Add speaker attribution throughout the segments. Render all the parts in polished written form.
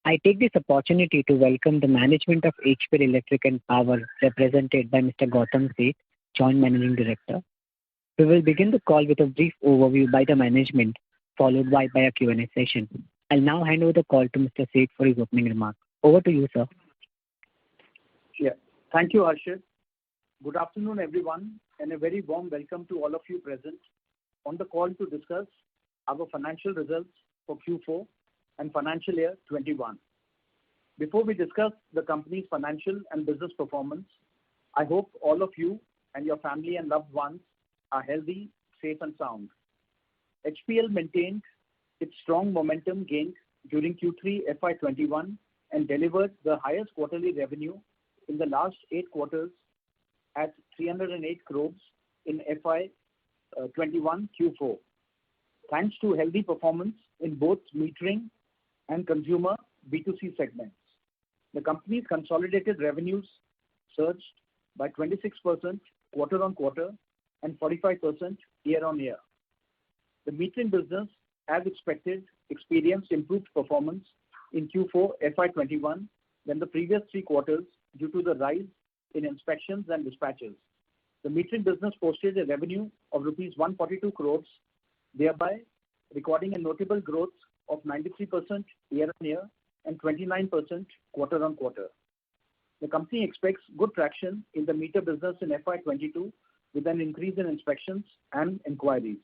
Speaker 1: I take this opportunity to welcome the management of HPL Electric and Power, represented by Mr. Gautam Seth, Joint Managing Director. We will begin the call with a brief overview by the management, followed by a Q&A session. I'll now hand over the call to Mr. Seth for his opening remarks. Over to you, sir.
Speaker 2: Yeah. Thank you, Harshit. Good afternoon, everyone, and a very warm welcome to all of you present on the call to discuss our financial results for Q4 and financial year 21. Before we discuss the company's financial and business performance, I hope all of you and your family and loved ones are healthy, safe and sound. HPL maintained its strong momentum gained during Q3 FY21 and delivered the highest quarterly revenue in the last 8 quarters at 308 crores in FY21 Q4. Thanks to healthy performance in both metering and consumer B2C segments. The company's consolidated revenues surged by 26% quarter-on-quarter and 45% year-on-year. The metering business, as expected, experienced improved performance in Q4 FY21 than the previous 3 quarters due to the rise in inspections and dispatches. The metering business posted a revenue of rupees 142 crores, thereby recording a notable growth of 93% year-on-year and 29% quarter-on-quarter. The company expects good traction in the meter business in FY22 with an increase in inspections and inquiries.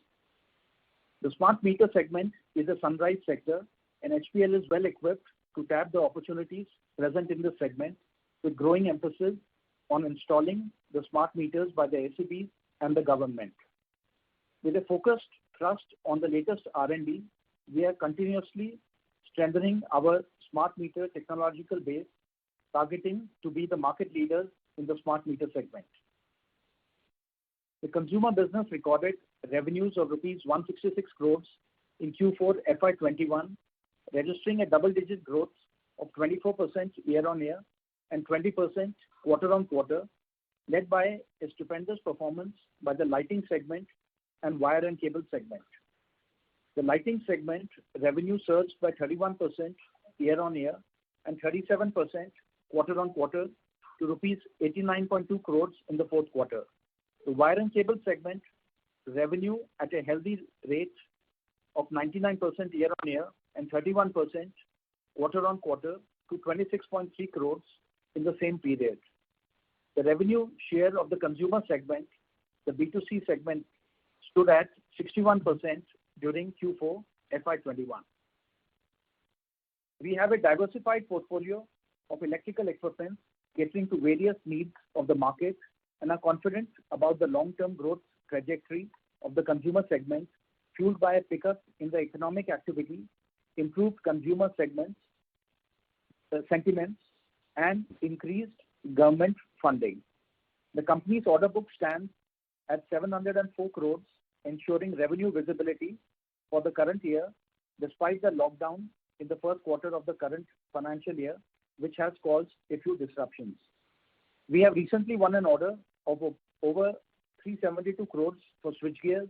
Speaker 2: The smart meter segment is a sunrise sector and HPL is well equipped to tap the opportunities present in this segment with growing emphasis on installing the smart meters by the SEBs and the government. With a focused thrust on the latest R&D, we are continuously strengthening our smart meter technological base, targeting to be the market leaders in the smart meter segment. The consumer business recorded revenues of rupees 166 crores in Q4 FY21, registering a double-digit growth of 24% year-on-year and 20% quarter-on-quarter, led by a stupendous performance by the lighting segment and wire and cable segment. The lighting segment revenue surged by 31% year-on-year and 37% quarter-on-quarter to rupees 89.2 crores in the fourth quarter. The wire and cable segment revenue at a healthy rate of 99% year-on-year and 31% quarter-on-quarter to 26.3 crores in the same period. The revenue share of the consumer segment, the B2C segment, stood at 61% during Q4 FY21. We have a diversified portfolio of electrical equipment catering to various needs of the market and are confident about the long-term growth trajectory of the consumer segment, fueled by a pickup in the economic activity, improved consumer sentiments, and increased government funding. The company's order book stands at 704 crores, ensuring revenue visibility for the current year, despite the lockdown in the first quarter of the current financial year, which has caused a few disruptions. We have recently won an order of over 372 crores for switchgears,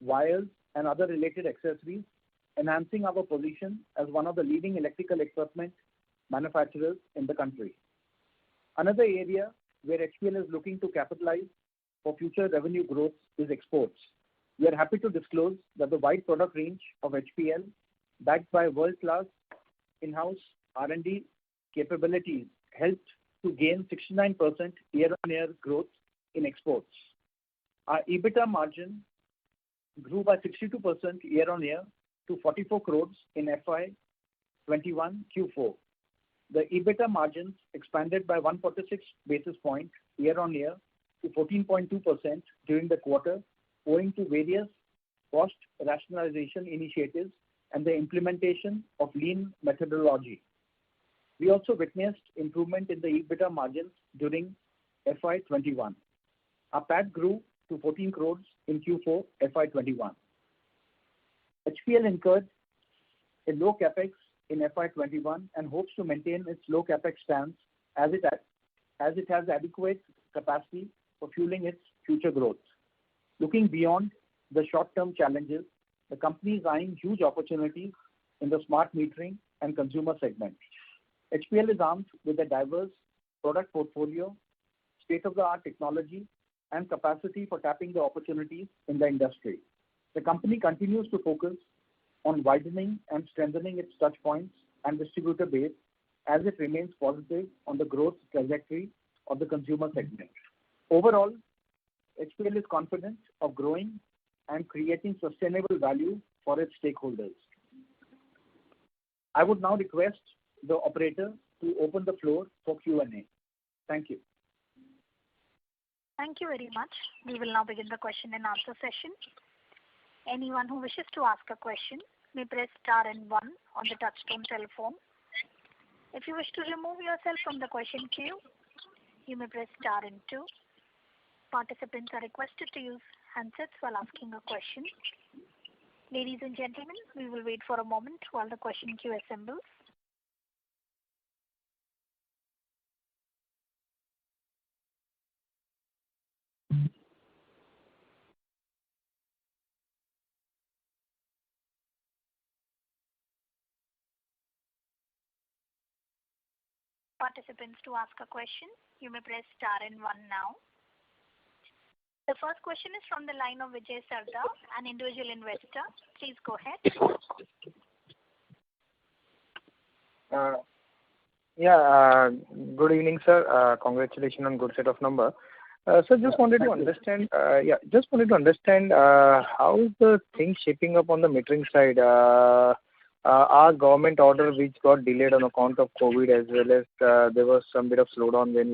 Speaker 2: wires, and other related accessories, enhancing our position as one of the leading electrical equipment manufacturers in the country. Another area where HPL is looking to capitalize for future revenue growth is exports. We are happy to disclose that the wide product range of HPL, backed by world-class in-house R&D capabilities, helped to gain 69% year-on-year growth in exports. Our EBITDA margin grew by 62% year-on-year to 44 crores in FY21 Q4. The EBITDA margins expanded by 146 basis points year-on-year to 14.2% during the quarter, owing to various cost rationalization initiatives and the implementation of lean methodology. We also witnessed improvement in the EBITDA margins during FY21. Our PAT grew to 14 crores in Q4 FY21. HPL incurred a low capex in FY21 and hopes to maintain its low capex stance as it has adequate capacity for fueling its future growth. Looking beyond the short-term challenges, the company is eyeing huge opportunities in the smart metering and consumer segment. HPL is armed with a diverse product portfolio, state-of-the-art technology, and capacity for tapping the opportunities in the industry. The company continues to focus on widening and strengthening its touch points and distributor base as it remains positive on the growth trajectory of the consumer segment. Overall, HPL is confident of growing and creating sustainable value for its stakeholders. I would now request the operator to open the floor for Q&A. Thank you.
Speaker 3: Thank you very much. We will now begin the question and answer session. Anyone who wishes to ask a question may press star and 1 on the touchtone telephone. If you wish to remove yourself from the question queue, you may press star and 2. Participants are requested to use handsets while asking a question. Ladies and gentlemen, we will wait for a moment while the question queue assembles. Participants, to ask a question, you may press star and 1 now. The first question is from the line of Vijay Sardar, an individual investor. Please go ahead.
Speaker 4: Good evening, sir. Congratulations on good set of number. Just wanted to understand. How is the thing shaping up on the metering side? Our government order which got delayed on account of COVID, as well as there was some bit of slowdown when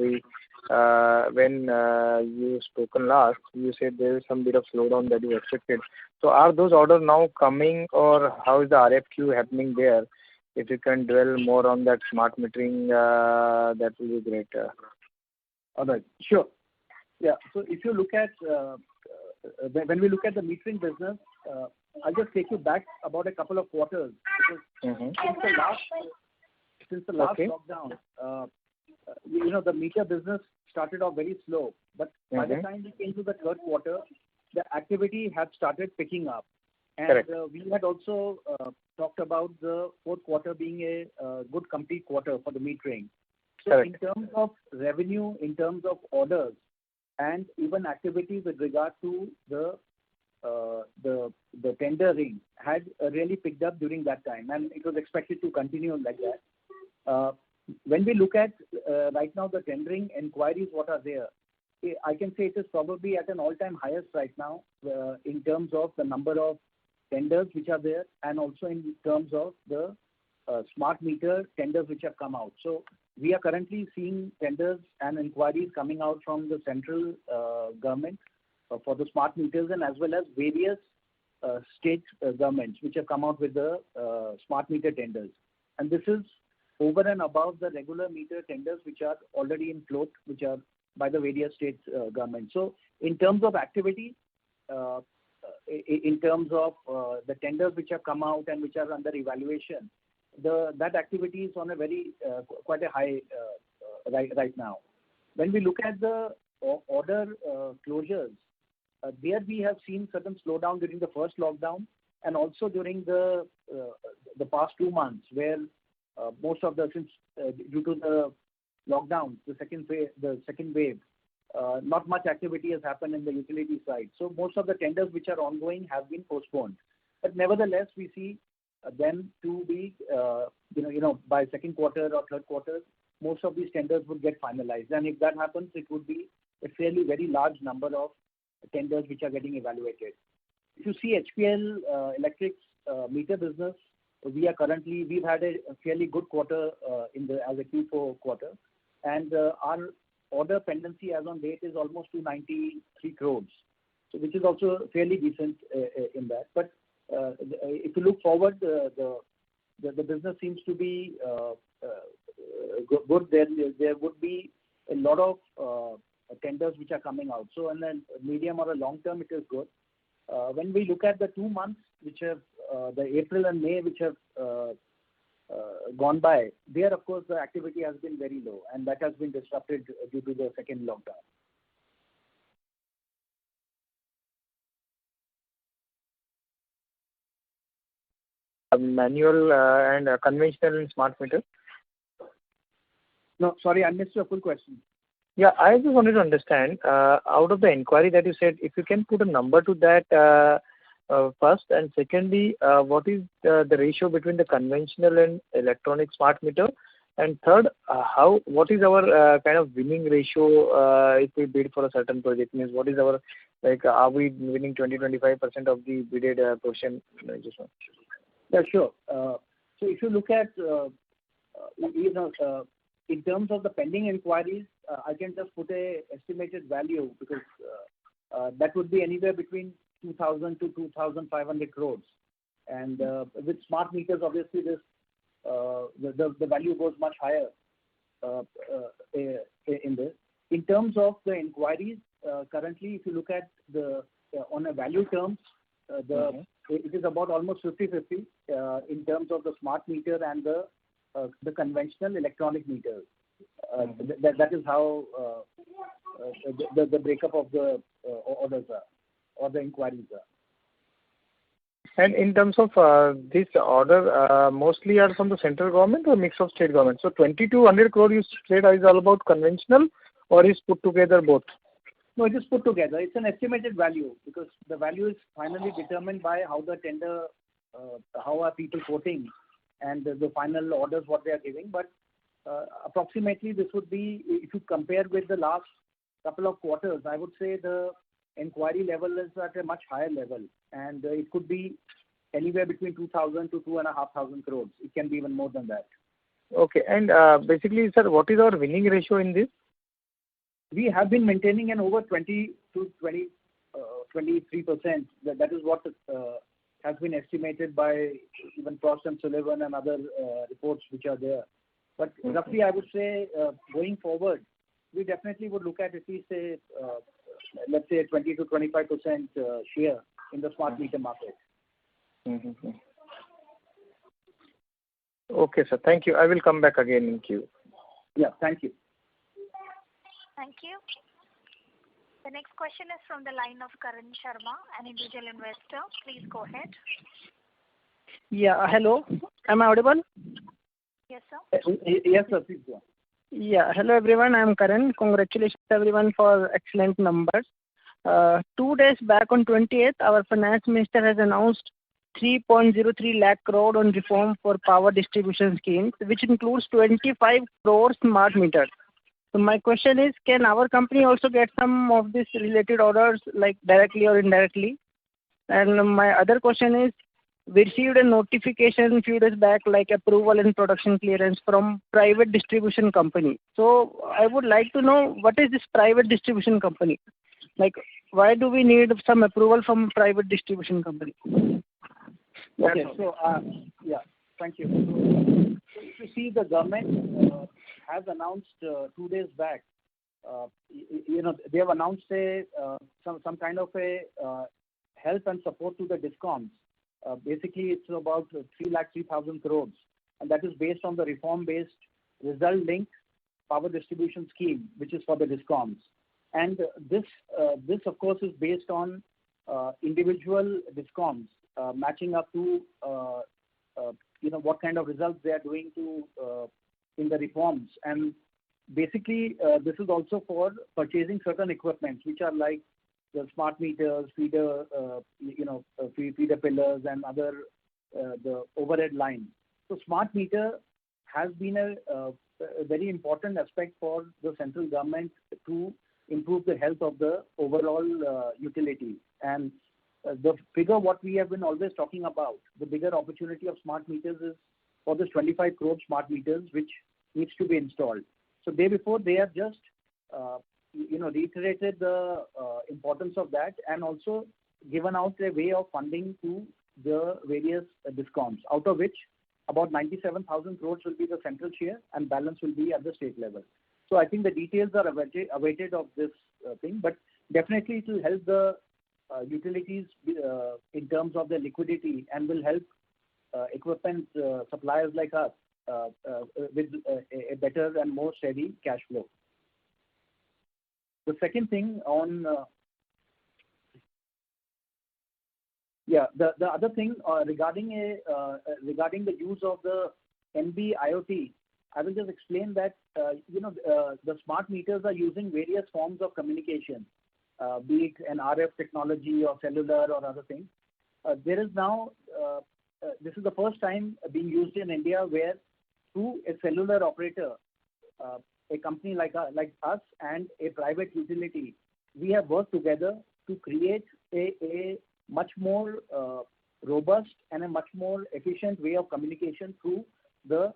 Speaker 4: you spoken last. You said there is some bit of slowdown that you expected. So are those orders now coming, or how is the RFQ happening there? If you can dwell more on that smart metering, that will be great.
Speaker 2: All right, sure. Yeah. So if you look at when we look at the metering business, I'll just take you back about a couple of quarters. Since the last lockdown, the meter business started off very slow, but by the time we came to the third quarter, the activity had started picking up. And we had also talked about the fourth quarter being a good complete quarter for the metering. So in terms of revenue, in terms of orders, and even activities with regard to the tendering had really picked up during that time, and it was expected to continue like that. When we look at right now the tendering inquiries, what are there, I can say it is probably at an all-time highest right now in terms of the number of tenders which are there, and also in terms of the smart meter tenders which have come out. So we are currently seeing tenders and inquiries coming out from the central government for the smart meters, and as well as various state governments which have come out with the smart meter tenders. And this is over and above the regular meter tenders which are already in float, which are by the various state governments. So in terms of activity, in terms of the tenders which have come out and which are under evaluation, that activity is on a very quite a high right now. When we look at the order closures, there we have seen certain slowdown during the first lockdown, and also during the past 2 months, where most of since due to the lockdown, the second wave, not much activity has happened in the utility side. So most of the tenders which are ongoing have been postponed. But nevertheless, we see them to be, by second quarter or third quarter, most of these tenders would get finalized. And if that happens, it would be a fairly very large number of tenders which are getting evaluated. If you see HPL Electric's meter business, we've had a fairly good quarter as a Q4 quarter, and our order pendency as on date is almost 293 crores, so which is also fairly decent in that. But if you look forward, the business seems to be good. There would be a lot of tenders which are coming out. So in the medium or a long term, it is good. When we look at the 2 months, which have the April and May, which have gone by, there of course the activity has been very low, and that has been disrupted due to the second lockdown.
Speaker 4: manual and conventional and smart meter?
Speaker 2: No, sorry, I missed your full question.
Speaker 4: Yeah, I just wanted to understand, out of the inquiry that you said, if you can put a number to that first, and secondly, what is the ratio between the conventional and electronic smart meter? And third, what is our kind of winning ratio if we bid for a certain project? Means what is our, like, are we winning 20-25% of the bidded portion? Just one.
Speaker 2: Yeah, sure. So if you look at, in terms of the pending inquiries, I can just put a estimated value because that would be anywhere between 2,000 to 2,500 crores. And with smart meters, obviously, this the value goes much higher in this. In terms of the inquiries, currently, if you look at on a value terms, it is about almost 50-50 in terms of the smart meter and the conventional electronic meters. That is how the breakup of the orders are, or the inquiries are.
Speaker 4: And in terms of this order, mostly are from the central government or mix of state government? So 2,200 crore you said is all about conventional, or is put together both?
Speaker 2: No, it is put together. It's an estimated value because the value is finally determined by how the tender, how are people quoting, and the final orders what they are giving. But approximately this would be, if you compare with the last couple of quarters, I would say the inquiry level is at a much higher level, and it could be anywhere between 2,000 to 2,500 crores. It can be even more than that.
Speaker 4: Okay, and basically, sir, what is our winning ratio in this?
Speaker 2: We have been maintaining an over 20 to 23%. That is what has been estimated by even Frost and Sullivan and other reports which are there. But roughly, I would say going forward, we definitely would look at least a let's say 20 to 25% share in the smart meter market.
Speaker 4: Mm-hmm. Okay, sir. Thank you. I will come back again in queue.
Speaker 2: Yeah, thank you.
Speaker 3: Thank you. The next question is from the line of Karan Sharma, an individual investor. Please go ahead.
Speaker 5: Yeah, hello. Am I audible?
Speaker 3: Yes, sir.
Speaker 2: Yes, sir. Please go on.
Speaker 5: Yeah, hello everyone. I am Karan. Congratulations everyone for excellent numbers. 2 days back on 28th, our finance minister has announced 3.03 lakh crore on reform for power distribution schemes, which includes 25 crore smart meters. So my question is, can our company also get some of these related orders, like directly or indirectly? And my other question is, we received a notification a few days back, like approval and production clearance from private distribution company. So I would like to know, what is this private distribution company? Like, why do we need some approval from private distribution company?
Speaker 2: Okay, so yeah, thank you. So if you see, the government has announced 2 days back, they have announced some kind of a help and support to the DISCOMs. Basically, it's about 3,03,000 crores, and that is based on the reform-based result-linked power distribution scheme, which is for the DISCOMs. And this, of course, is based on individual DISCOMs matching up to what kind of results they are doing in the reforms. And basically, this is also for purchasing certain equipments, which are like the smart meters, feeder pillars, and other the overhead lines. So smart meter has been a very important aspect for the central government to improve the health of the overall utility. And the figure what we have been always talking about, the bigger opportunity of smart meters is for this 25 crore smart meters which needs to be installed. So day before, they have just reiterated the importance of that, and also given out a way of funding to the various DISCOMs, out of which about 97,000 crores will be the central share and balance will be at the state level. So I think the details are awaited of this thing, but definitely it will help the utilities in terms of the liquidity, and will help equipment suppliers like us with a better and more steady cash flow. The second thing on Yeah. The other thing regarding the use of the NB IoT, I will just explain that the smart meters are using various forms of communication, be it an RF technology or cellular or other things. There is now this is the first time being used in India where through a cellular operator, a company like us and a private utility, we have worked together to create a much more robust and a much more efficient way of communication through the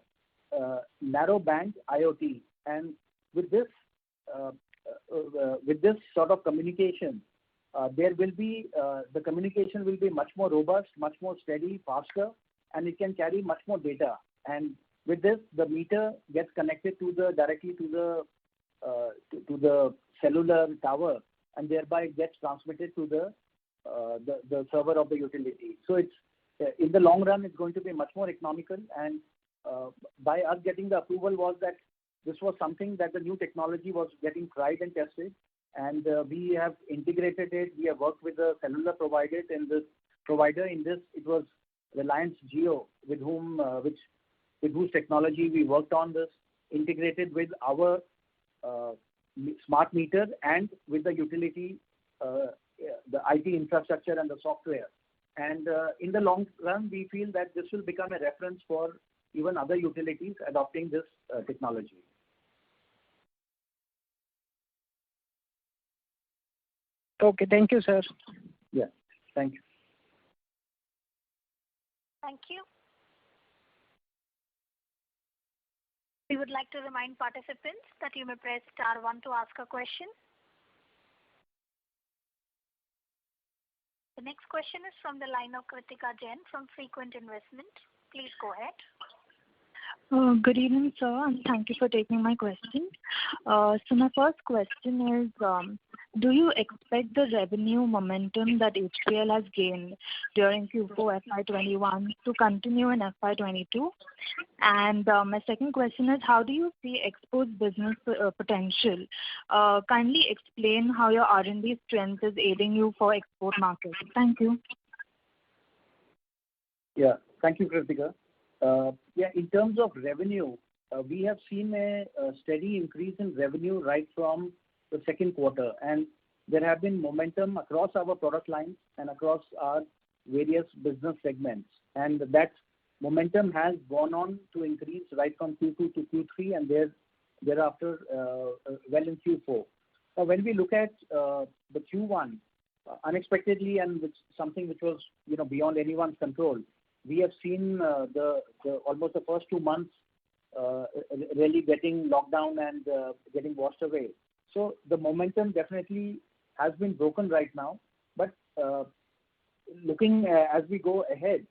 Speaker 2: narrow band IoT. And with this sort of communication, there will be the communication will be much more robust, much more steady, faster, and it can carry much more data. And with this, the meter gets connected directly to the cellular tower, and thereby gets transmitted to the server of the utility. So it's in the long run, it's going to be much more economical. And by us getting the approval was that this was something that the new technology was getting tried and tested, and we have integrated it. We have worked with the cellular provider in this. It was Reliance Jio, with whose technology we worked on this, integrated with our smart meter and with the utility, the IT infrastructure and the software. And in the long run, we feel that this will become a reference for even other utilities adopting this technology.
Speaker 5: Okay, thank you, sir.
Speaker 2: Yeah, thank you.
Speaker 3: Thank you. We would like to remind participants that you may press star 1 to ask a question. The next question is from the line of Kritika Jain from Frequent Investment. Please go ahead.
Speaker 6: Good evening, sir, and thank you for taking my question. So my first question is, do you expect the revenue momentum that HPL has gained during Q4 FY21 to continue in FY22? And my second question is, how do you see export business potential? Kindly explain how your R&D strength is aiding you for export markets. Thank you.
Speaker 2: Yeah, thank you, Kritika. In terms of revenue, we have seen a steady increase in revenue right from the second quarter, and there have been momentum across our product lines and across our various business segments, and that momentum has gone on to increase right from Q2 to Q3 and thereafter well in Q4. Now, when we look at the Q1, unexpectedly, and something which was beyond anyone's control, we have seen almost the first 2 months really getting locked down and getting washed away. So the momentum definitely has been broken right now. But looking as we go ahead,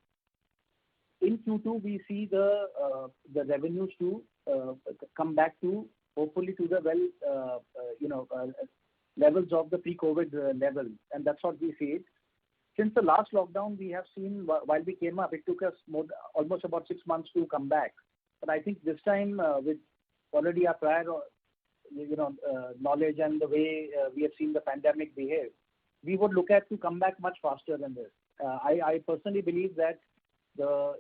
Speaker 2: in Q2 we see the revenues to come back to hopefully to the levels of the pre-COVID level, and that's what we see it. Since the last lockdown, we have seen while we came up, it took us almost about 6 months to come back. But I think this time, with already our prior, knowledge and the way we have seen the pandemic behave, we would look at to come back much faster than this. I personally believe that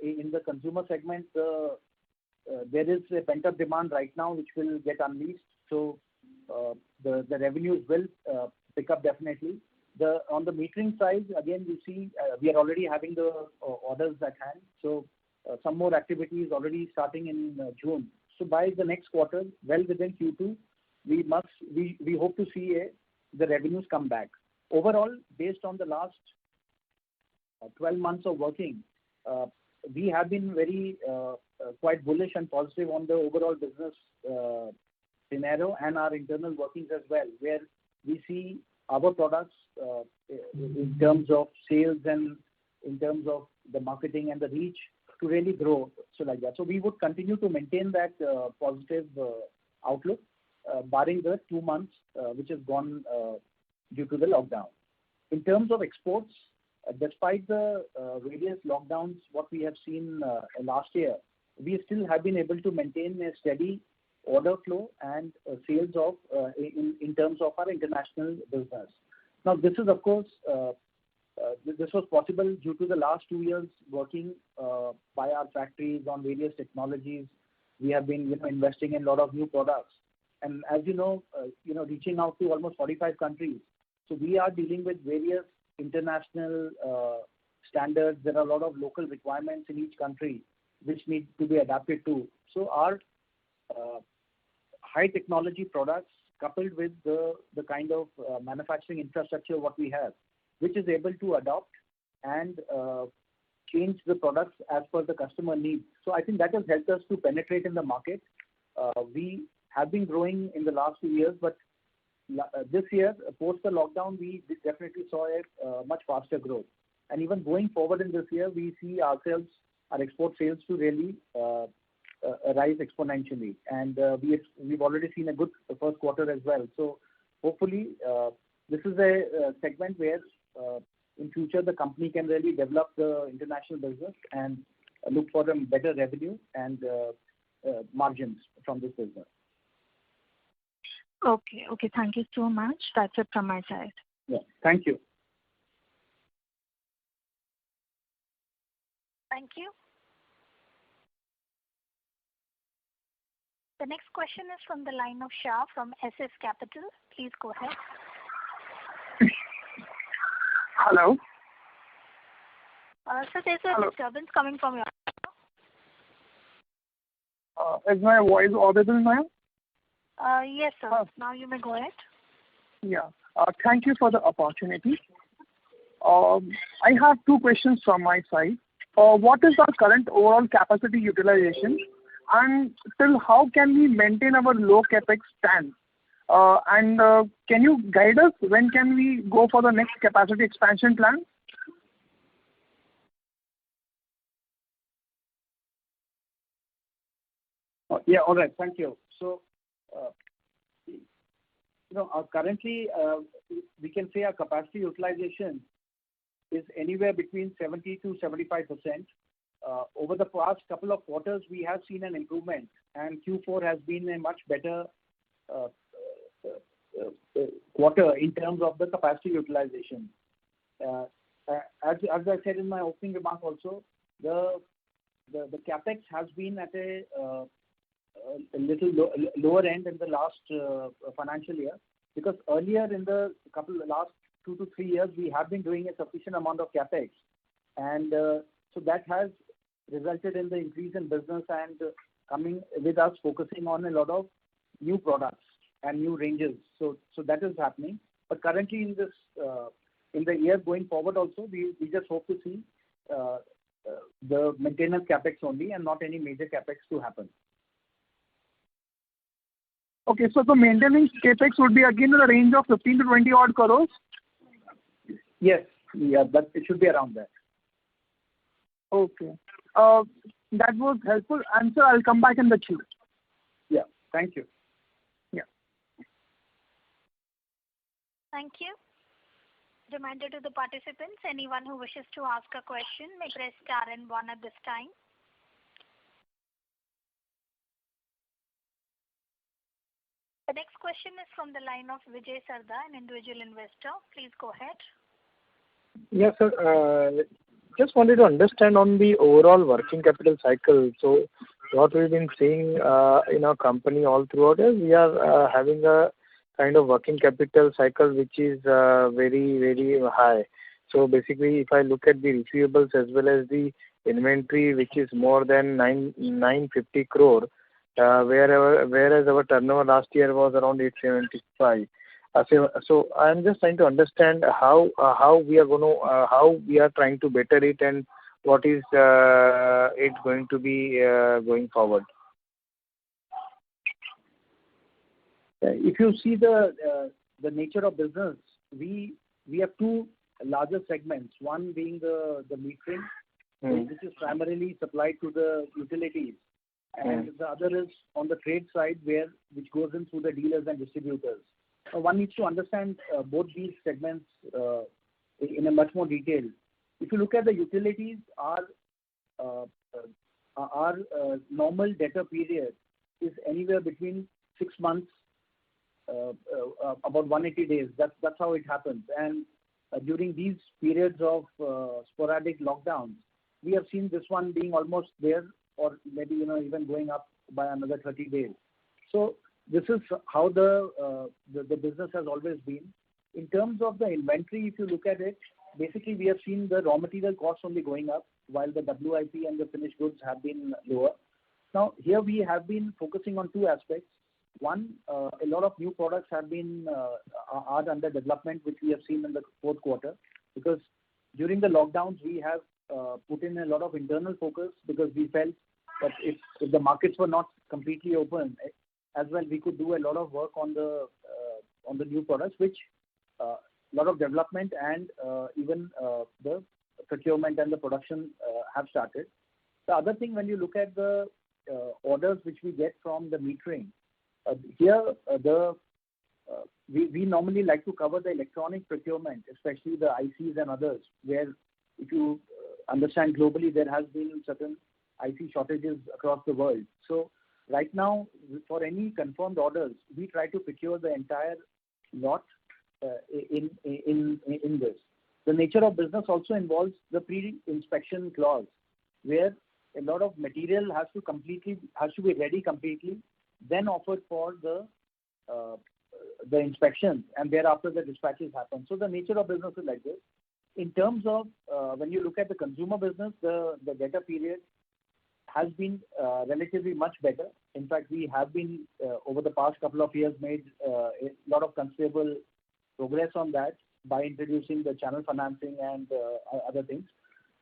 Speaker 2: in the consumer segment, there is a pent-up demand right now which will get unleashed. So the revenues will pick up definitely. On the metering side, again, we see we are already having the orders at hand. So some more activity is already starting in June. So by the next quarter, well within Q2, we hope to see the revenues come back. Overall, based on the last 12 months of working, we have been very quite bullish and positive on the overall business scenario and our internal workings as well, where we see our products in terms of sales and in terms of the marketing and the reach to really grow. So like that. So we would continue to maintain that positive outlook, barring the 2 months which has gone due to the lockdown. In terms of exports, despite the various lockdowns, what we have seen last year, we still have been able to maintain a steady order flow and sales in terms of our international business. Now, this is, of course, this was possible due to the last 2 years working by our factories on various technologies. We have been investing in a lot of new products. And as reaching out to almost 45 countries. So we are dealing with various international standards. There are a lot of local requirements in each country which need to be adapted to. So our high technology products coupled with the kind of manufacturing infrastructure what we have, which is able to adopt and change the products as per the customer needs. So I think that has helped us to penetrate in the market. We have been growing in the last 2 years, but this year, post the lockdown, we definitely saw a much faster growth. And even going forward in this year, we see our export sales to really rise exponentially. And we've already seen a good first quarter as well. So hopefully, this is a segment where in future the company can really develop the international business and look for them better revenue and margins from this business.
Speaker 6: Okay. Thank you so much. That's it from my side.
Speaker 2: Yeah. Thank you.
Speaker 3: Thank you. The next question is from the line of Shah from SS Capital. Please go ahead.
Speaker 7: Hello.
Speaker 3: Sir, there's a disturbance coming from your.
Speaker 7: Is my voice audible now?
Speaker 3: Yes, sir. Now you may go ahead.
Speaker 7: Yeah. Thank you for the opportunity. I have 2 questions from my side. What is our current overall capacity utilization, and till how can we maintain our low capex stance? And can you guide us when can we go for the next capacity expansion plan?
Speaker 2: Yeah, all right. Thank you. So, currently we can say our capacity utilization is anywhere between 70 to 75%. Over the past couple of quarters, we have seen an improvement, and Q4 has been a much better quarter in terms of the capacity utilization. As I said in my opening remark also, the capex has been at a little lower end in the last financial year, because earlier in the last 2 to 3 years we have been doing a sufficient amount of capex, and so that has resulted in the increase in business and coming with us focusing on a lot of new products and new ranges. So that is happening. But currently in this in the year going forward also, we just hope to see the maintenance capex only and not any major capex to happen.
Speaker 7: Okay, so the maintenance capex would be again in the range of 15 to 20 odd crores?
Speaker 2: Yes, yeah, but it should be around that.
Speaker 7: Okay. That was helpful. Answer, I'll come back in the queue.
Speaker 2: Yeah, thank you.
Speaker 7: Yeah.
Speaker 3: Thank you. Reminder to the participants, anyone who wishes to ask a question may press star and 1 at this time. The next question is from the line of Vijay Sarda, an individual investor. Please go ahead.
Speaker 4: Yes, sir. Just wanted to understand on the overall working capital cycle. So what we've been seeing in our company all throughout is we are having a kind of working capital cycle which is very, very high. So basically, if I look at the receivables as well as the inventory, which is more than 950 crore, whereas our turnover last year was around 875. So I'm just trying to understand how we are trying to better it, and what is it going to be going forward.
Speaker 2: If you see the nature of business, we have 2 larger segments. One being the metering, which is primarily supplied to the utilities, and the other is on the trade side, which goes in through the dealers and distributors. One needs to understand both these segments in a much more detail. If you look at the utilities, our normal debtor period is anywhere between 6 months, about 180 days. That's how it happens. And during these periods of sporadic lockdowns, we have seen this one being almost there, or maybe even going up by another 30 days. So this is how the business has always been. In terms of the inventory, if you look at it, basically we have seen the raw material costs only going up while the WIP and the finished goods have been lower. Now here we have been focusing on two aspects. One, a lot of new products have been are under development, which we have seen in the fourth quarter, because during the lockdowns we have put in a lot of internal focus, because we felt that if the markets were not completely open, as well we could do a lot of work on the new products, which a lot of development and even the procurement and the production have started. The other thing, when you look at the orders which we get from the metering, here we normally like to cover the electronic procurement, especially the ICs and others, where if you understand globally there has been certain IC shortages across the world. So right now, for any confirmed orders, we try to procure the entire lot in this. The nature of business also involves the pre-inspection clause, where a lot of material has to be ready completely, then offered for the inspection, and thereafter the dispatches happen. So the nature of business is like this. In terms of when you look at the consumer business, the debtor period has been relatively much better. In fact, we have been over the past couple of years made a lot of considerable progress on that by introducing the channel financing and other things.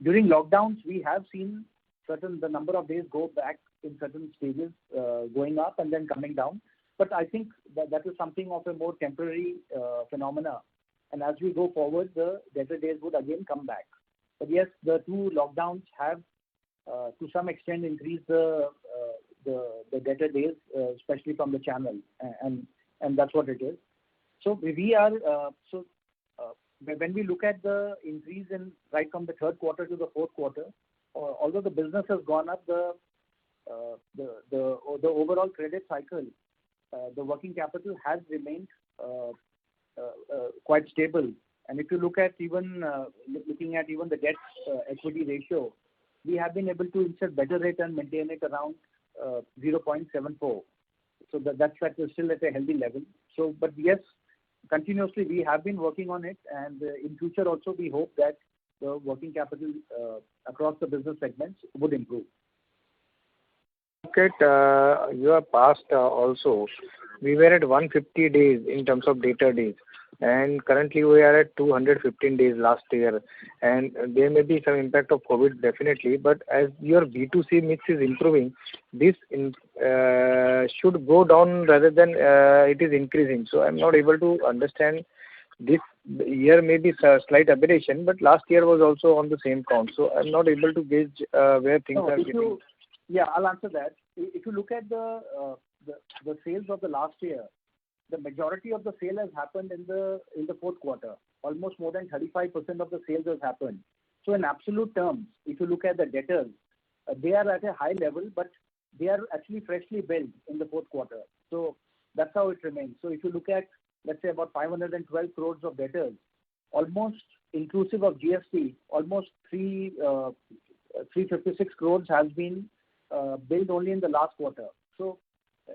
Speaker 2: During lockdowns, we have seen the number of days go back in certain stages, going up and then coming down. But I think that is something of a more temporary phenomena. And as we go forward, the debtor days would again come back. But yes, the two lockdowns have to some extent increased the debtor days, especially from the channel, and that's what it is. So when we look at the increase in right from the third quarter to the fourth quarter, although the business has gone up, the overall credit cycle, the working capital has remained quite stable. And if you look at even looking at even the debt equity ratio, we have been able to insert better rate and maintain it around 0.74. So that is still at a healthy level. So, but yes, continuously we have been working on it, and in future also we hope that the working capital across the business segments would improve.
Speaker 4: Look at your past also. We were at 150 days in terms of debtor days, and currently we are at 215 days last year. And there may be some impact of COVID, definitely, but as your B2C mix is improving, this should go down rather than it is increasing. So I'm not able to understand. This year may be a slight aberration, but last year was also on the same count. So I'm not able to gauge where things are getting.
Speaker 2: Yeah, I'll answer that. If you look at the sales of the last year, the majority of the sale has happened in the fourth quarter. Almost more than 35% of the sales has happened. So in absolute terms, if you look at the debtors, they are at a high level, but they are actually freshly billed in the fourth quarter. So that's how it remains. So if you look at, let's say, about 512 crores of debtors, almost inclusive of GST, almost 356 crores has been billed only in the last quarter. So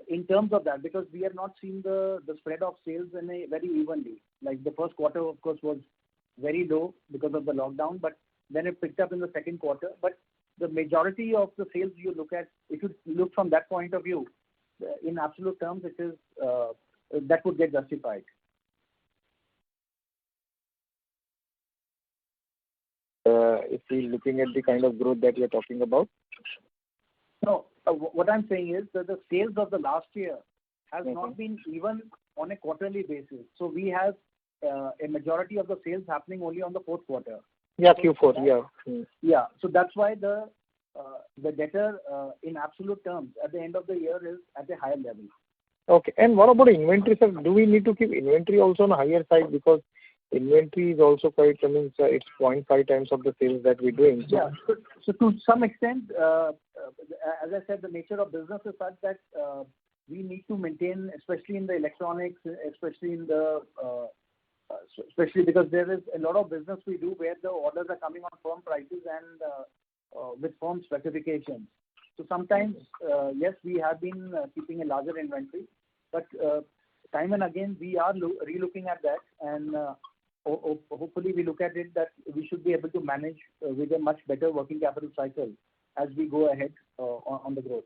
Speaker 2: in terms of that, because we are not seeing the spread of sales in a very evenly. Like the first quarter, of course, was very low because of the lockdown, but then it picked up in the second quarter. But the majority of the sales you look at, if you look from that point of view, in absolute terms, it is that would get justified.
Speaker 4: If we're looking at the kind of growth that you're talking about?
Speaker 2: No, what I'm saying is that the sales of the last year has not been even on a quarterly basis. So we have a majority of the sales happening only on the fourth quarter.
Speaker 4: Yeah, Q4, yeah.
Speaker 2: Yeah, so that's why the debtor in absolute terms at the end of the year is at a higher level.
Speaker 4: Okay, and what about inventory, sir? Do we need to keep inventory also on a higher side, because inventory is also quite, it's 0.5 times of the sales that we're doing. So.
Speaker 2: Yeah, so to some extent, as I said, the nature of business is such that we need to maintain, especially in the electronics, especially in the especially because there is a lot of business we do where the orders are coming on firm prices and with firm specifications. So sometimes, yes, we have been keeping a larger inventory, but time and again we are relooking at that, and hopefully we look at it that we should be able to manage with a much better working capital cycle as we go ahead on the growth.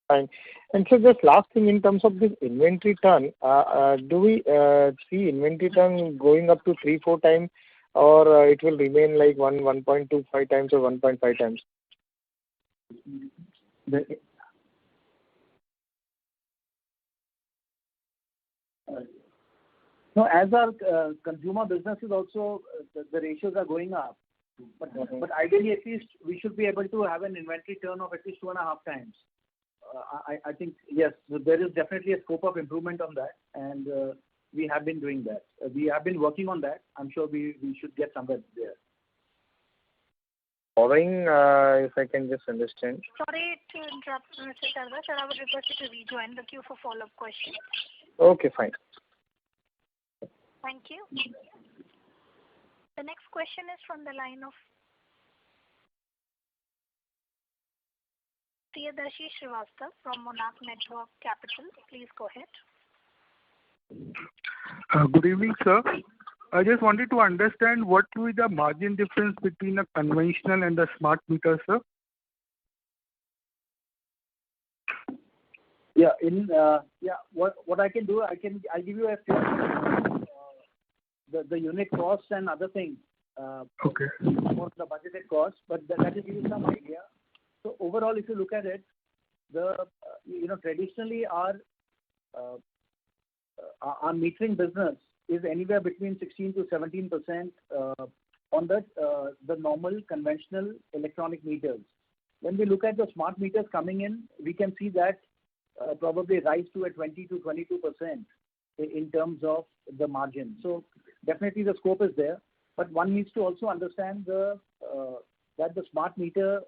Speaker 4: Fine. And so just last thing in terms of this inventory turn, do we see inventory turn going up to 3-4 times, or it will remain like 1.25 times or 1.5 times?
Speaker 2: No, as our consumer business is also, the ratios are going up. But ideally, at least, we should be able to have an inventory turn of at least 2.5 times. I think, yes, there is definitely a scope of improvement on that, and we have been doing that. We have been working on that. I'm sure we should get somewhere there.
Speaker 4: Following, if I can just understand.
Speaker 3: Sorry to interrupt, Mr. Sarda. Sir, I would request you to rejoin the queue for follow-up questions.
Speaker 4: Okay, fine.
Speaker 3: Thank you. The next question is from the line of Priyadarshi Srivastava from Monarch Network Capital. Please go ahead.
Speaker 8: Good evening, sir. I just wanted to understand what will be the margin difference between a conventional and a smart meter, sir?
Speaker 2: What I can do, I'll give you a few, the unit costs and other things.
Speaker 8: Okay.
Speaker 2: For the budgeted costs, but that will give you some idea. So overall, if you look at it, traditionally our metering business is anywhere between 16 to 17% on the normal conventional electronic meters. When we look at the smart meters coming in, we can see that probably rise to a 20 to 22% in terms of the margin. So definitely the scope is there, but one needs to also understand that the smart meter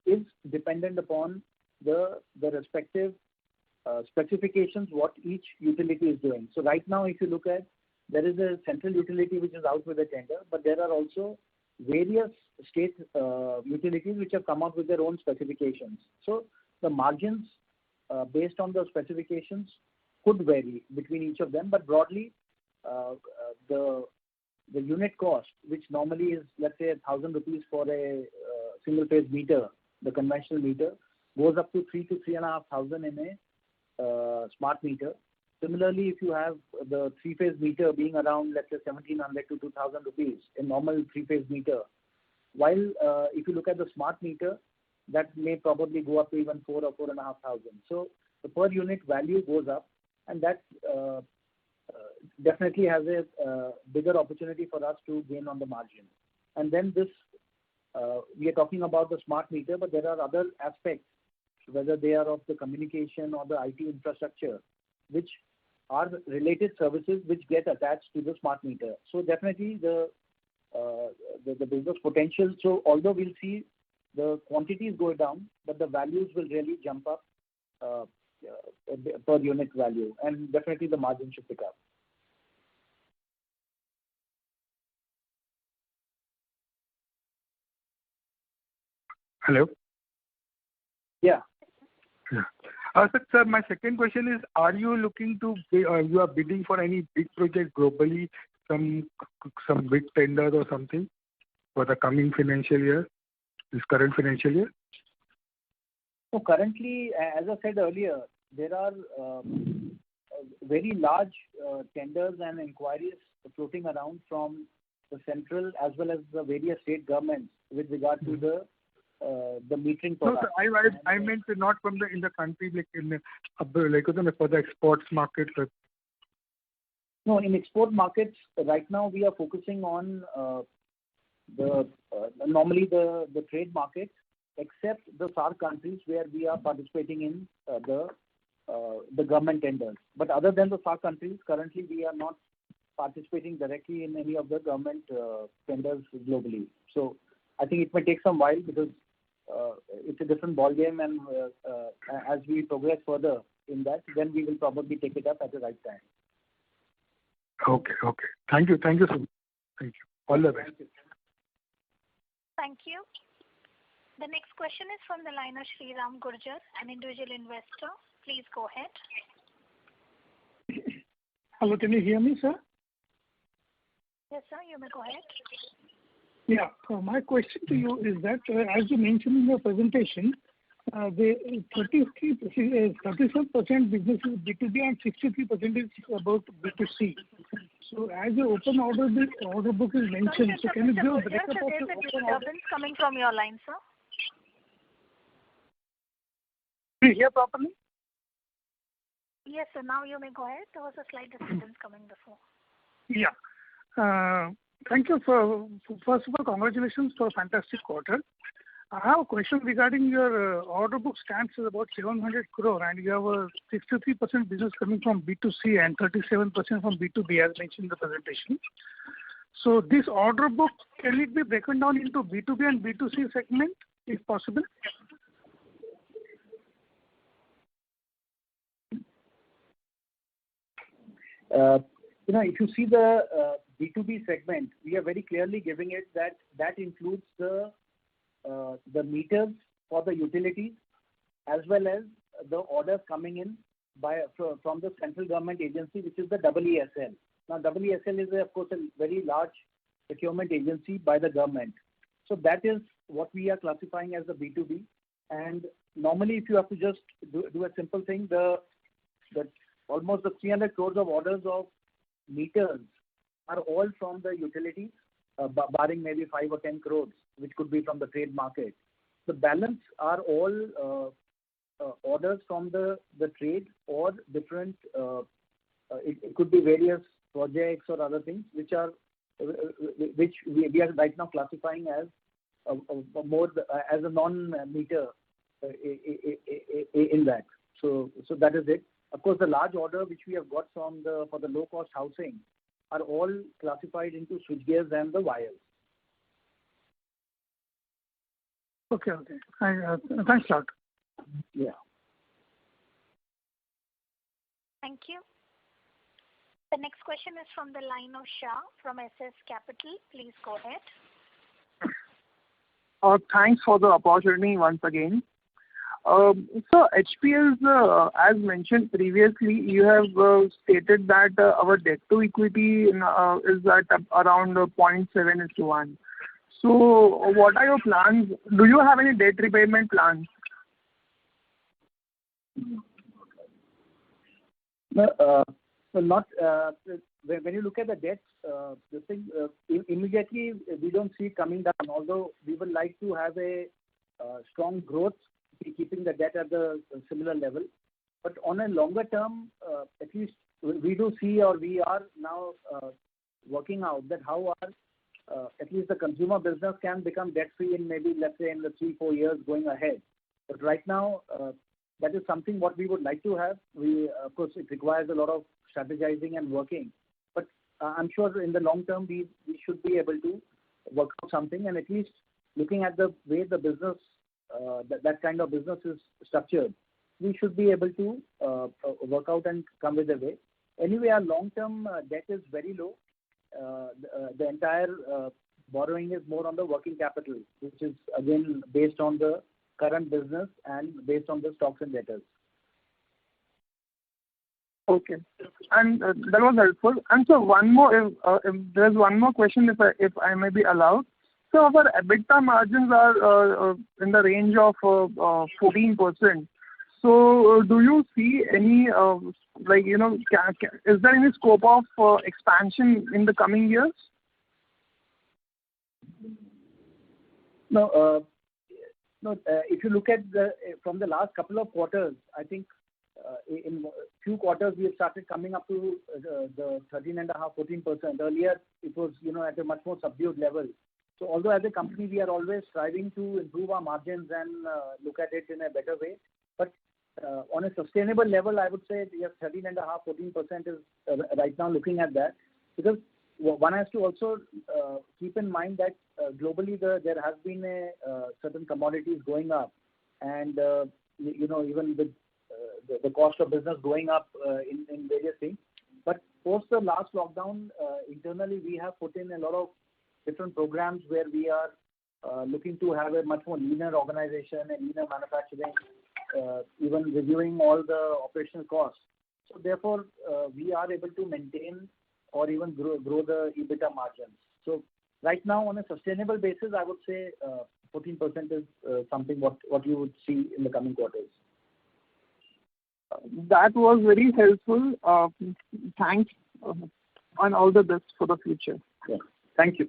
Speaker 2: is dependent upon the respective specifications what each utility is doing. So right now, if you look at, there is a central utility which is out with a tender, but there are also various state utilities which have come out with their own specifications. So the margins based on the specifications could vary between each of them, but broadly the unit cost, which normally is, let's say, 1,000 rupees for a single phase meter, the conventional meter, goes up to 3,000 to 3,500 in a smart meter. Similarly, if you have the three-phase meter being around, let's say, 1,700 to 2,000 rupees, a normal three-phase meter, while if you look at the smart meter, that may probably go up to even 4,000 or 4,500. So the per unit value goes up, and that definitely has a bigger opportunity for us to gain on the margin. And then this, we are talking about the smart meter, but there are other aspects, whether they are of the communication or the IT infrastructure, which are related services which get attached to the smart meter. So definitely the business potential. So although we'll see the quantities go down, but the values will really jump up per unit value, and definitely the margin should pick up.
Speaker 8: Hello?
Speaker 2: Yeah.
Speaker 8: Sir, my second question is, are you looking to, you are bidding for any big project globally, some big tender or something for the coming financial year, this current financial year?
Speaker 2: So currently, as I said earlier, there are very large tenders and inquiries floating around from the central as well as the various state governments with regard to the metering product.
Speaker 8: No, sir, I meant not from in the country, like for the exports market.
Speaker 2: No, in export markets right now we are focusing on normally the trade market, except the SAARC countries where we are participating in the government tenders. But other than the SAARC countries, currently we are not participating directly in any of the government tenders globally. So I think it may take some while because it's a different ballgame, and as we progress further in that, then we will probably take it up at the right time.
Speaker 8: Okay. Thank you so much. Thank you. All the best.
Speaker 3: Thank you. The next question is from the line of Sriram Gurjar, an individual investor. Please go ahead.
Speaker 9: Hello, can you hear me, sir?
Speaker 3: Yes, sir, you may go ahead.
Speaker 9: Yeah. My question to you is that, as you mentioned in your presentation, the 37% business is B2B and 63% is about B2C. So, as the open order book is mentioned, so can you give a breakup of the
Speaker 3: There's a
Speaker 9: open order?
Speaker 3: disturbance coming from your line, sir.
Speaker 9: Do you hear properly?
Speaker 3: Yes, sir. Now you may go ahead. There was a slight disturbance coming before.
Speaker 9: Yeah. Thank you first of all, congratulations for a fantastic quarter. I have a question regarding your order book stands at about 700 crore and you have a 63% business coming from B2C and 37% from B2B as mentioned in the presentation. So this order book, can it be broken down into B2B and B2C segment if possible?
Speaker 2: If you see the B2B segment, we are very clearly giving it that includes the meters for the utilities as well as the orders coming in from the central government agency, which is the EESL. Now, EESL is, of course, a very large procurement agency by the government. So that is what we are classifying as the B2B. And normally, if you have to just do a simple thing, almost the 300 crores of orders of meters are all from the utilities, barring maybe 5 or 10 crores, which could be from the trade market. The balance are all orders from the trade or different, it could be various projects or other things, which we are right now classifying as more as a non-meter in that. So that is it. Of course, the large order which we have got for the low-cost housing are all classified into switchgears and the wires.
Speaker 9: Okay. Thanks a lot.
Speaker 2: Yeah.
Speaker 3: Thank you. The next question is from the line of Shah from SS Capital. Please go ahead.
Speaker 7: Thanks for the opportunity once again. So HPL's, as mentioned previously, you have stated that our debt to equity is at around 0.7:1. So what are your plans? Do you have any debt repayment plans?
Speaker 2: No, not when you look at the debt, the thing immediately we don't see it coming down. Although we would like to have a strong growth, keeping the debt at the similar level. But on a longer term, at least we do see, or we are now working out that how at least the consumer business can become debt free in maybe, let's say, in the 3-4 years going ahead. But right now, that is something what we would like to have. Of course, it requires a lot of strategizing and working. But I'm sure in the long term, we should be able to work out something, and at least looking at the way the business, that kind of business is structured, we should be able to work out and come with a way. Anyway, our long-term debt is very low. The entire borrowing is more on the working capital, which is again based on the current business and based on the stocks and debtors.
Speaker 7: Okay, and that was helpful. And so one more, if there's one more question, if I may be allowed. So our EBITDA margins are in the range of 14%. So do you see any is there any scope of expansion in the coming years?
Speaker 2: No. If you look at from the last couple of quarters, I think in few quarters we have started coming up to the 13.5%-14%. Earlier it was at a much more subdued level. So although as a company we are always striving to improve our margins and look at it in a better way, but on a sustainable level, I would say yes, 13.5%-14% is right now looking at that, because one has to also keep in mind that globally there has been a certain commodities going up, and even with the cost of business going up in various things. But post the last lockdown, internally we have put in a lot of different programs where we are looking to have a much more leaner organization and leaner manufacturing, even reviewing all the operational costs. So therefore, we are able to maintain or even grow the EBITDA margins. So right now, on a sustainable basis, I would say 14% is something what you would see in the coming quarters.
Speaker 7: That was very helpful. Thanks, and all the best for the future.
Speaker 2: Yeah. Thank you.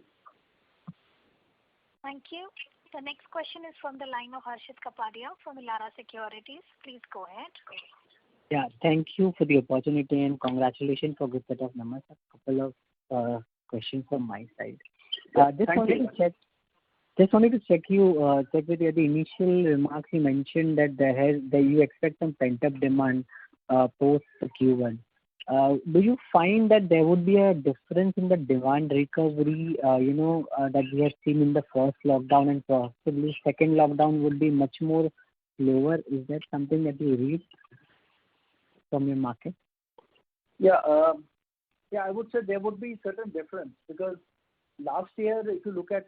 Speaker 3: Thank you. The next question is from the line of Harshit Kapadia from Elara Securities. Please go ahead.
Speaker 1: Yeah, thank you for the opportunity and congratulations for good set of numbers. A couple of questions from my side. Just wanted to check with you the initial remarks you mentioned that you expect some pent-up demand post Q1. Do you find that there would be a difference in the demand recovery, that we have seen in the first lockdown and possibly second lockdown would be much more lower? Is that something that you read from your market?
Speaker 2: Yeah, I would say there would be certain difference because last year, if you look at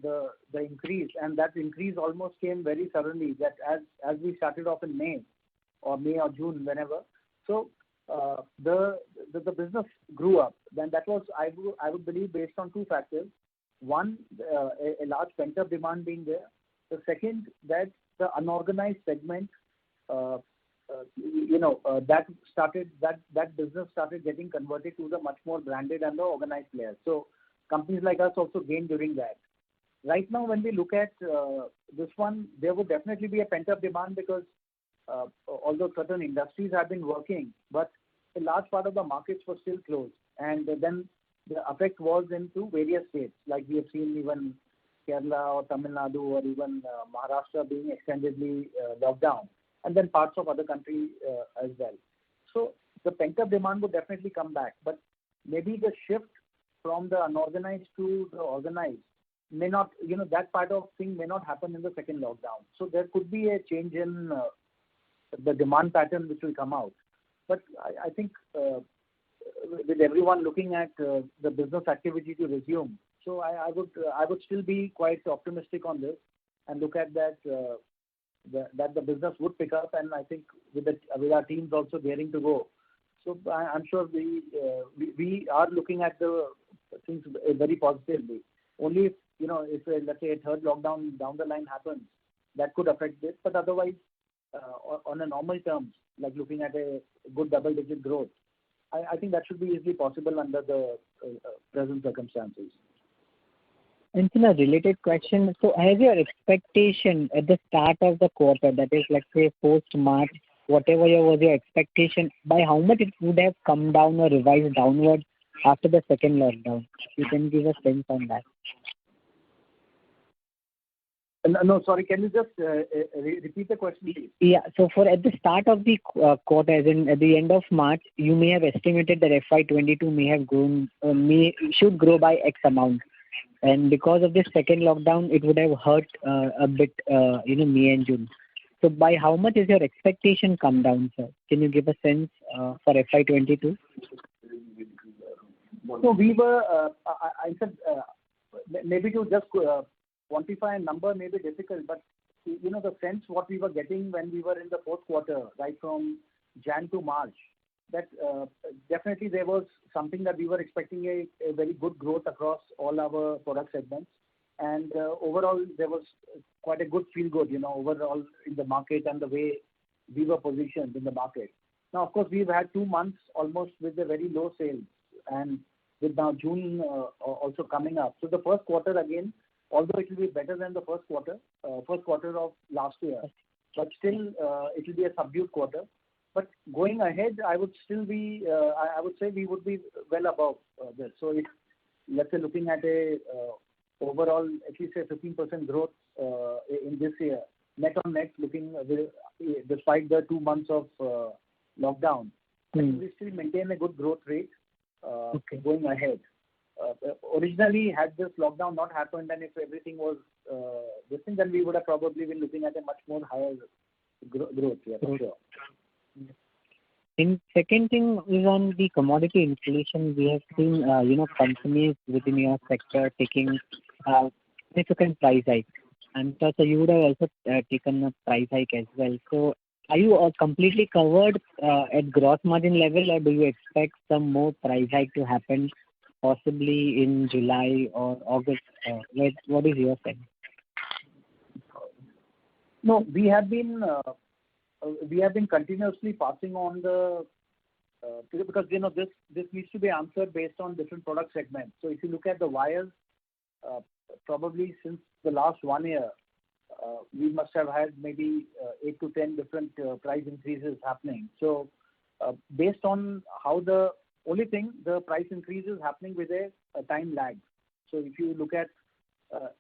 Speaker 2: the increase, and that increase almost came very suddenly, that as we started off in May or June, whenever. So the business grew up. Then that was, I would believe, based on two factors. One, a large pent-up demand being there. The second, that the unorganized segment, that business started getting converted to the much more branded and the organized players. So companies like us also gained during that. Right now, when we look at this one, there would definitely be a pent-up demand because although certain industries have been working, but a large part of the markets were still closed. And then the effect was into various states, like we have seen even Kerala or Tamil Nadu or even Maharashtra being extendedly locked down, and then parts of other countries as well. So the pent-up demand would definitely come back, but maybe the shift from the unorganized to the organized may not, that part of thing may not happen in the second lockdown. So there could be a change in the demand pattern which will come out. But I think with everyone looking at the business activity to resume, so I would still be quite optimistic on this and look at that the business would pick up, and I think with our teams also daring to go. So I'm sure we are looking at the things very positively. Only if let's say a third lockdown down the line happens, that could affect this. But otherwise, on a normal terms, like looking at a good double-digit growth, I think that should be easily possible under the present circumstances.
Speaker 1: And a related question, so has your expectation at the start of the quarter, that is, let's say post-March, whatever was your expectation, by how much it would have come down or revised downward after the second lockdown? You can give a sense on that.
Speaker 2: No, sorry, can you just repeat the question, please?
Speaker 1: Yeah, so at the start of the quarter, as in at the end of March, you may have estimated that FY22 may have grown, should grow by X amount. And because of this second lockdown, it would have hurt a bit, May and June. So by how much is your expectation come down, sir? Can you give a sense for FY22?
Speaker 2: So we were, I said, maybe to just quantify a number may be difficult, but the sense what we were getting when we were in the fourth quarter, right from Jan to March, that definitely there was something that we were expecting a very good growth across all our product segments. And overall, there was quite a good feel good, overall in the market and the way we were positioned in the market. Now, of course, we've had 2 months almost with a very low sales, and with now June also coming up. So the first quarter again, although it will be better than the first quarter of last year, but still it will be a subdued quarter. But going ahead, I would still be, I would say we would be well above this. So if, let's say, looking at a overall at least a 15% growth in this year, net on net, looking despite the 2 months of lockdown, we still maintain a good growth rate going ahead. Originally, had this lockdown not happened and if everything was this thing, then we would have probably been looking at a much more higher growth, yeah, for sure.
Speaker 1: And second thing is on the commodity inflation. We have seen, companies within your sector taking significant price hike. And so you would have also taken a price hike as well. So are you completely covered at gross margin level, or do you expect some more price hike to happen possibly in July or August? What is your sense?
Speaker 2: No, we have been continuously passing on the because this needs to be answered based on different product segments. So if you look at the wires, probably since the last 1 year, we must have had maybe 8 to 10 different price increases happening. So based on how the price increase is happening with a time lag. So if you look at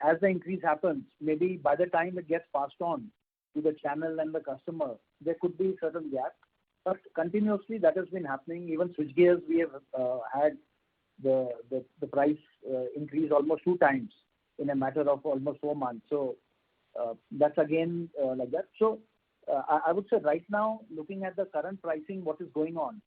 Speaker 2: as the increase happens, maybe by the time it gets passed on to the channel and the customer, there could be certain gap. But continuously that has been happening. Even switchgears, we have had the price increase almost 2 times in a matter of almost 4 months. So that's again like that. So I would say right now, looking at the current pricing, what is going on,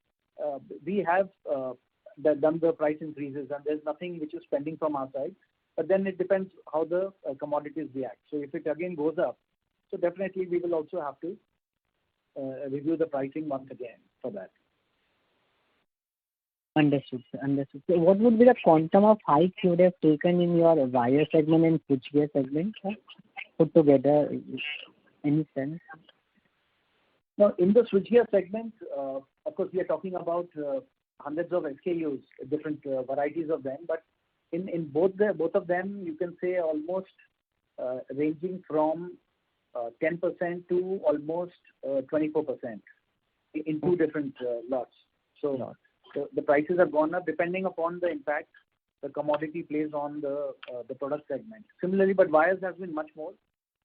Speaker 2: we have done the price increases and there's nothing which is pending from our side. But then it depends how the commodities react. So if it again goes up, so definitely we will also have to review the pricing once again for that.
Speaker 1: Understood, sir. Understood. So what would be the quantum of hike you would have taken in your wire segment and switchgear segment, sir? Put together, any sense?
Speaker 2: Now, in the switchgear segment, of course, we are talking about hundreds of SKUs, different varieties of them. But in both of them, you can say almost ranging from 10% to almost 24% in 2 different lots. So the prices have gone up depending upon the impact the commodity plays on the product segment. Similarly, but wires has been much more.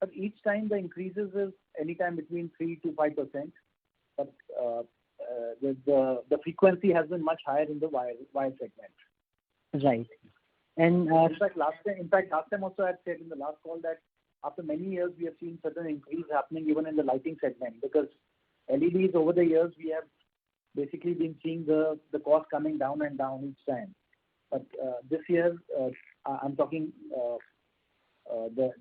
Speaker 2: But each time the increases is anytime between 3 to 5%. But the frequency has been much higher in the wire segment.
Speaker 1: Right. And
Speaker 2: in fact, last time also I had said in the last call that after many years we have seen certain increase happening even in the lighting segment, because LEDs over the years we have basically been seeing the cost coming down and down each time. But this year, I'm talking the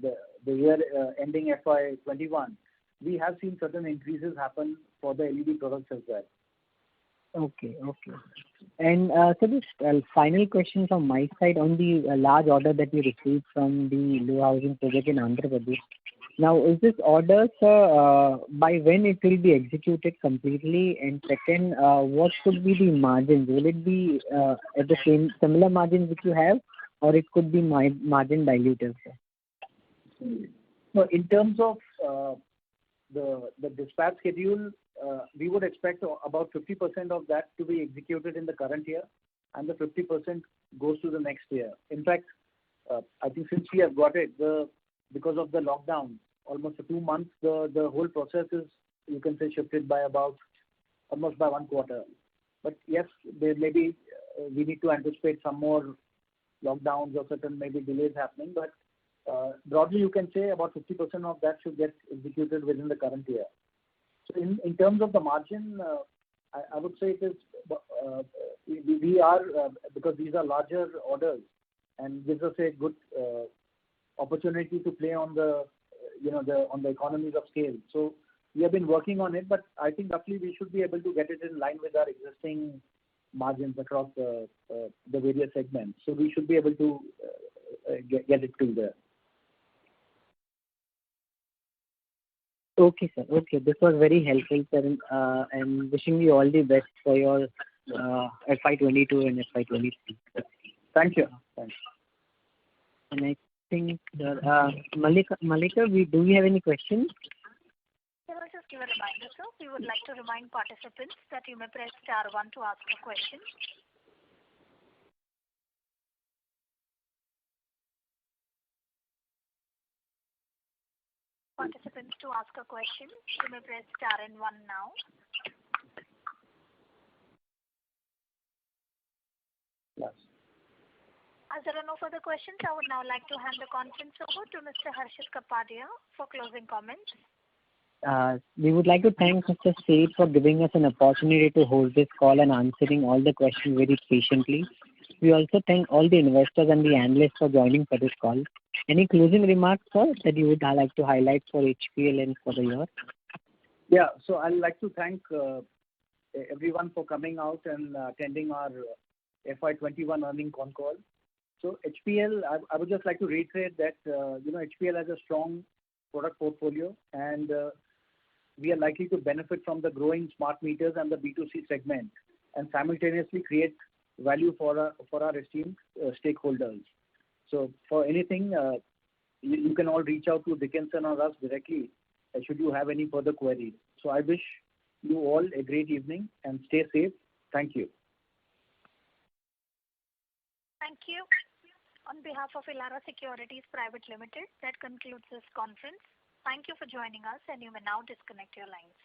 Speaker 2: year ending FY21, we have seen certain increases happen for the LED products as well.
Speaker 1: Okay. And so this final question from my side on the large order that we received from the low housing project in Andhra Pradesh. Now, is this order, sir, by when it will be executed completely? And second, what could be the margins? Will it be at the similar margins which you have, or it could be margin dilutive, sir?
Speaker 2: No, in terms of the dispatch schedule, we would expect about 50% of that to be executed in the current year, and the 50% goes to the next year. In fact, I think since we have got it, because of the lockdown, almost 2 months, the whole process is, you can say, shifted by almost by 1 quarter. But yes, there may be, we need to anticipate some more lockdowns or certain maybe delays happening. But broadly, you can say about 50% of that should get executed within the current year. So in terms of the margin, I would say it is we are because these are larger orders and gives us a good opportunity to play on the on the economies of scale. So we have been working on it, but I think roughly we should be able to get it in line with our existing margins across the various segments. So we should be able to get it to there.
Speaker 1: Okay, sir. Okay, this was very helpful, sir, and wishing you all the best for your FY22 and FY23.
Speaker 2: Thank you. Thanks.
Speaker 1: And I think, Malika, do we have any questions?
Speaker 3: Can I just give a reminder, sir? We would like to remind participants that you may press star 1 to ask a question. Participants, to ask a question, you may press star and 1 now.
Speaker 2: Yes.
Speaker 3: As there are no further questions, I would now like to hand the conference over to Mr. Harshit Kapadia for closing comments.
Speaker 1: We would like to thank Mr. Seth for giving us an opportunity to host this call and answering all the questions very patiently. We also thank all the investors and the analysts for joining for this call. Any closing remarks, sir, that you would like to highlight for HPL and for the year?
Speaker 2: Yeah. So I'd like to thank everyone for coming out and attending our FY21 earnings con call. So HPL, I would just like to reiterate that HPL has a strong product portfolio, and we are likely to benefit from the growing smart meters and the B2C segment, and simultaneously create value for our esteemed stakeholders. So for anything, you can all reach out to Dickenson or us directly should you have any further queries. So I wish you all a great evening and stay safe. Thank you.
Speaker 3: Thank you. On behalf of Elara Securities Private Limited, that concludes this conference. Thank you for joining us, and you may now disconnect your lines.